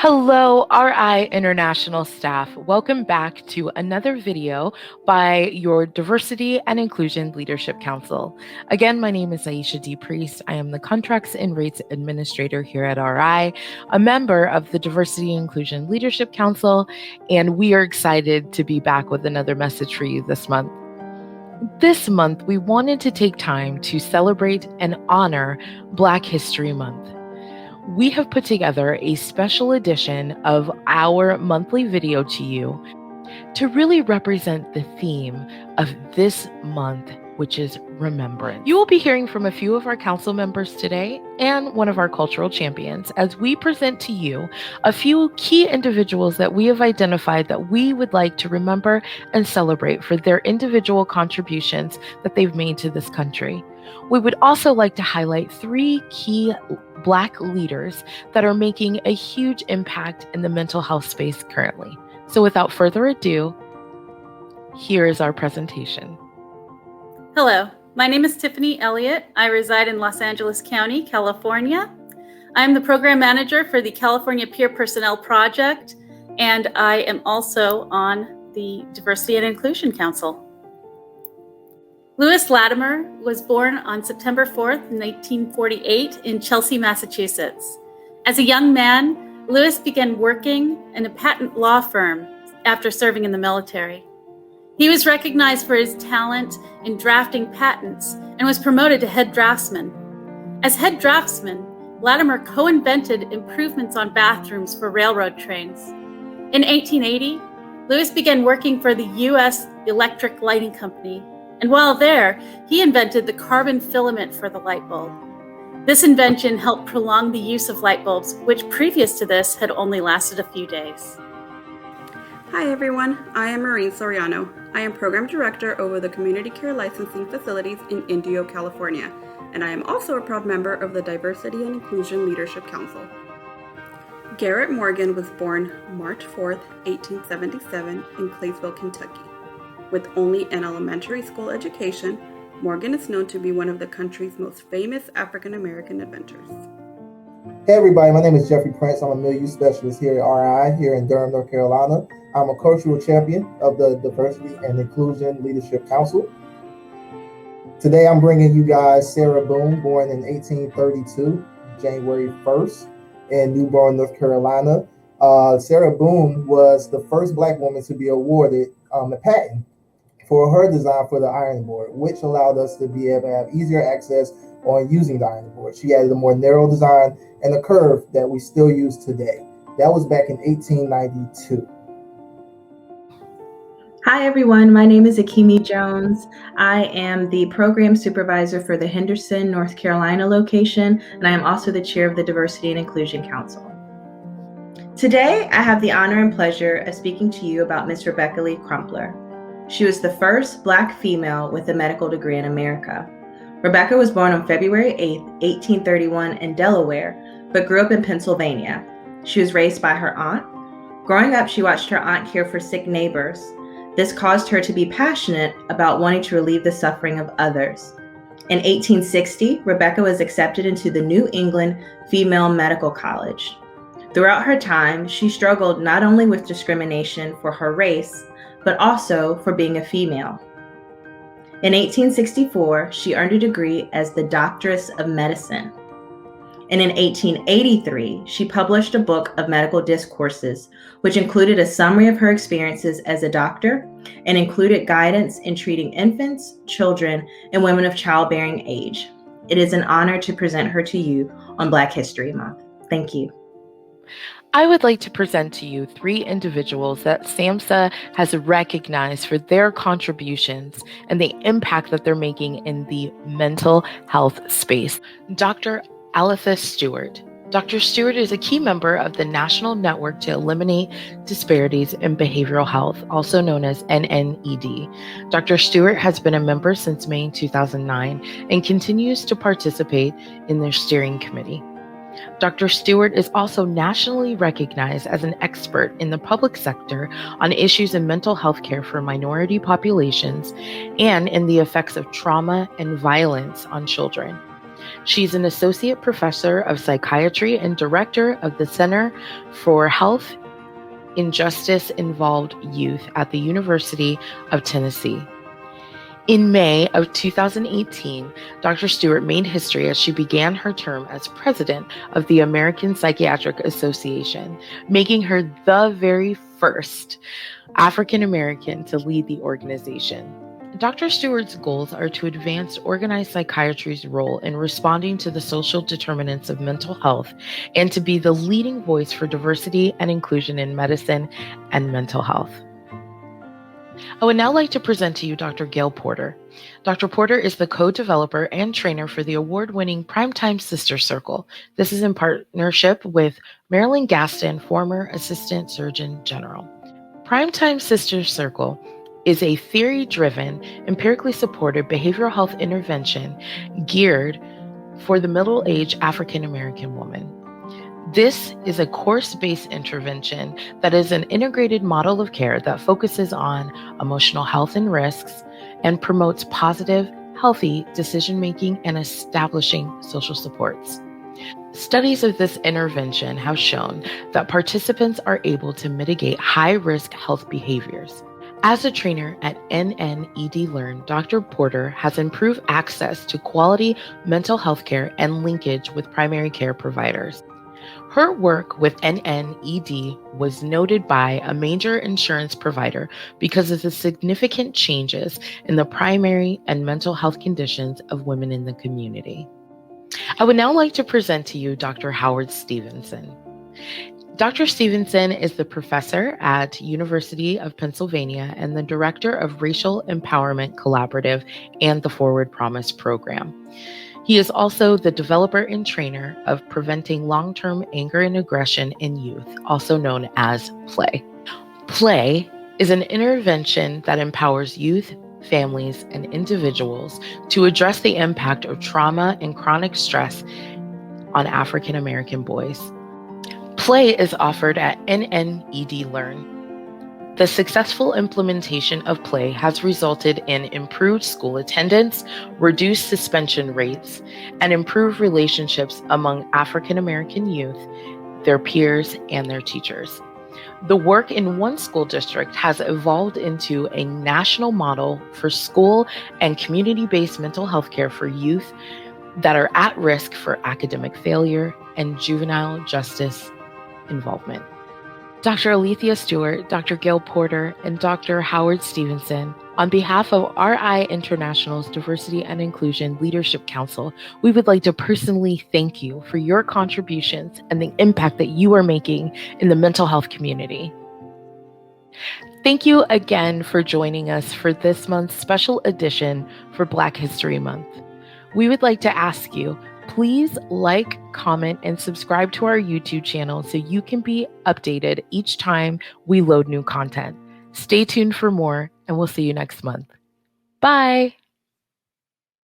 Hello, RI International staff. Welcome back to another video by your Diversity and Inclusion Leadership Council. Again, my name is Aisha D. Priest. I am the Contracts and Rates Administrator here at RI, a member of the Diversity and Inclusion Leadership Council, and we are excited to be back with another message for you this month. This month, we wanted to take time to celebrate and honor Black History Month. We have put together a special edition of our monthly video to you to really represent the theme of this month, which is Remembrance. You will be hearing from a few of our council members today and one of our cultural champions as we present to you a few key individuals that we have identified that we would like to remember and celebrate for their individual contributions that they've made to this country. We would also like to highlight 3 key Black leaders that are making a huge impact in the mental health space currently. So without further ado, here is our presentation. Hello, my name is Tiffany Elliott. I reside in Los Angeles County, California. I'm the program manager for the California Peer Personnel Project, and I am also on the Diversity and Inclusion Council. Lewis Latimer was born on September 4th, 1948 in Chelsea, Massachusetts. As a young man, Lewis began working in a patent law firm after serving in the military. He was recognized for his talent in drafting patents and was promoted to head draftsman. As head draftsman, Latimer co-invented improvements on bathrooms for railroad trains. In 1880, Lewis began working for the U.S. Electric Lighting Company, and while there, he invented the carbon filament for the light bulb. This invention helped prolong the use of light bulbs, which previous to this had only lasted a few days. Hi everyone, I am Maureen Soriano. I am Program Director over the Community Care Licensing Facilities in Indio, California, and I am also a proud member of the Diversity and Inclusion Leadership Council. Garrett Morgan was born March 4th, 1877 in Claysville, Kentucky. With only an elementary school education, Morgan is known to be one of the country's most famous African-American inventors. Hey everybody, my name is Jeffrey Prince. I'm a milieu specialist here at RI here in Durham, North Carolina. I'm a cultural champion of the Diversity and Inclusion Leadership Council. Today I'm bringing you guys Sarah Boone, born in 1832, January 1st in New Bern, North Carolina. Sarah Boone was the first Black woman to be awarded a patent for her design for the ironing board, which allowed us to be able to have easier access on using the ironing board. She added a more narrow design and a curve that we still use today. That was back in 1892. Hi everyone, my name is Akimi Jones. I am the program supervisor for the Henderson, North Carolina location, and I am also the chair of the Diversity and Inclusion Council. Today, I have the honor and pleasure of speaking to you about Ms. Rebecca Lee Crumpler. She was the first Black female with a medical degree in America. Rebecca was born on February 8, 1831 in Delaware, but grew up in Pennsylvania. She was raised by her aunt. Growing up, she watched her aunt care for sick neighbors. This caused her to be passionate about wanting to relieve the suffering of others. In 1860, Rebecca was accepted into the New England Female Medical College. Throughout her time, she struggled not only with discrimination for her race, but also for being a female. In 1864, she earned a degree as the Doctoress of Medicine. And in 1883, she published a book of medical discourses, which included a summary of her experiences as a doctor and included guidance in treating infants, children, and women of childbearing age. It is an honor to present her to you on Black History Month. Thank you. I would like to present to you 3 individuals that SAMSHA has recognized for their contributions and the impact that they're making in the mental health space. Dr. Aletha Stewart. Dr. Stewart is a key member of the National Network to Eliminate Disparities in Behavioral Health, also known as NNED. Dr. Stewart has been a member since May 2009 and continues to participate in their steering committee. Dr. Stewart is also nationally recognized as an expert in the public sector on issues in mental health care for minority populations and in the effects of trauma and violence on children. She's an associate professor of psychiatry and director of the Center for Health in Justice-Involved Youth at the University of Tennessee. In May of 2018, Dr. Stewart made history as she began her term as president of the American Psychiatric Association, making her the very first African American to lead the organization. Dr. Stewart's goals are to advance organized psychiatry's role in responding to the social determinants of mental health and to be the leading voice for diversity and inclusion in medicine and mental health. I would now like to present to you Dr. Gail Porter. Dr. Porter is the co-developer and trainer for the award-winning Primetime Sister Circle. This is in partnership with Marilyn Gaston, former Assistant Surgeon General. Primetime Sister Circle is a theory-driven, empirically supported behavioral health intervention geared for the middle-aged African-American woman. This is a course-based intervention that is an integrated model of care that focuses on emotional health and risks and promotes positive, healthy decision-making and establishing social supports. Studies of this intervention have shown that participants are able to mitigate high-risk health behaviors. As a trainer at NNED Learn, Dr. Porter has improved access to quality mental health care and linkage with primary care providers. Her work with NNED was noted by a major insurance provider because of the significant changes in the primary and mental health conditions of women in the community. I would now like to present to you Dr. Howard Stevenson. Dr. Stevenson is the professor at University of Pennsylvania and the director of Racial Empowerment Collaborative and the Forward Promise program. He is also the developer and trainer of Preventing Long-Term Anger and Aggression in Youth, also known as PLAY. PLAY is an intervention that empowers youth, families, and individuals to address the impact of trauma and chronic stress on African American boys. PLAY is offered at NNED Learn. The successful implementation of PLAY has resulted in improved school attendance, reduced suspension rates, and improved relationships among African American youth, their peers, and their teachers. The work in one school district has evolved into a national model for school and community-based mental health care for youth that are at risk for academic failure and juvenile justice involvement. Dr. Alethea Stewart, Dr. Gail Porter, and Dr. Howard Stevenson, on behalf of RI International's Diversity and Inclusion Leadership Council, we would like to personally thank you for your contributions and the impact that you are making in the mental health community. Thank you again for joining us for this month's special edition for Black History Month. We would like to ask you, please like, comment, and subscribe to our YouTube channel so you can be updated each time we load new content. Stay tuned for more, and we'll see you next month. Bye.